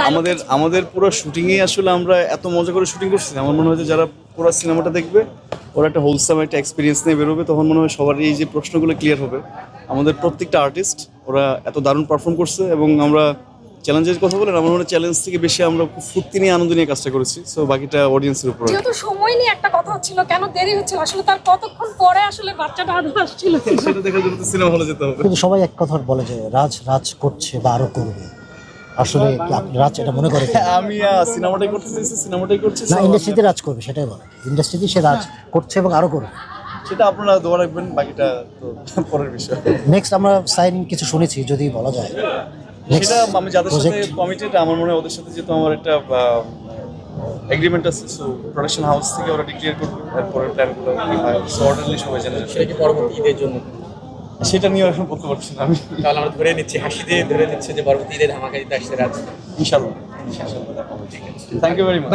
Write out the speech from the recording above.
আমাদের আমাদের পুরো শুটিংয়ে আসলে আমরা এত মজা করে শুটিং করছি, আমার মনে হয় যে যারা পুরো সিনেমাটা দেখবে ওরা একটা হোলসাম একটা এক্সপিরিয়েন্স নিয়ে বেরোবে, তখন মনে হয় সবারই এই যে প্রশ্নগুলো ক্লিয়ার হবে। আমাদের প্রত্যেকটা আর্টিস্ট ওরা এত দারুণ পারফর্ম করছে, এবং আমরা চ্যালেঞ্জের কথা বলেন, আমার মনে হয় চ্যালেঞ্জ থেকে বেশি আমরা খুব ফুর্তি নিয়ে আনন্দ নিয়ে কাজটা করেছি। সো বাকিটা অডিয়েন্সের উপর। যেহেতু সময় নিয়ে একটা কথা হচ্ছিল, কেন দেরি হচ্ছিল, আসলে তার কতক্ষণ পরে আসলে বাচ্চাটা আদৌ আসছিল? সেটা দেখার জন্য সিনেমা হলে যেতে হবে। কিন্তু সবাই এক কথা বলে যে রাজ রাজ করছে বা আরো করবে, আসলে কি আপনি রাজ এটা মনে করেন? আমি সিনেমাটাই করতে চাইছি, সিনেমাটাই করছি। না, ইন্ডাস্ট্রিতে রাজ করবে সেটাই বলে, ইন্ডাস্ট্রিতে সে রাজ করছে এবং আরো করবে। সেটা আপনারা দোয়া রাখবেন, বাকিটা তো পরের বিষয়। নেক্সট আমরা সাইন কিছু শুনেছি, যদি বলা যায়। সেটা আমি যাদের সাথে কমিটেড, আমার মনে হয় ওদের সাথে যেহেতু আমার একটা এগ্রিমেন্ট আছে, সো প্রোডাকশন হাউস থেকে ওরা ডিক্লেয়ার করবে এরপরের প্ল্যানগুলো কি হয়, সো অর্ডারলি সবাই জানে। সেটা কি পরবর্তী ঈদের জন্য? সেটা নিয়ে এখন বলতে পারছি না আমি। তাহলে আমরা ধরে নিচ্ছি, হাসি দিয়ে ধরে নিচ্ছে যে পরবর্তী ঈদে ধামাকা দিতে আসছে রাজ। ইনশাআল্লাহ। Thank you very much.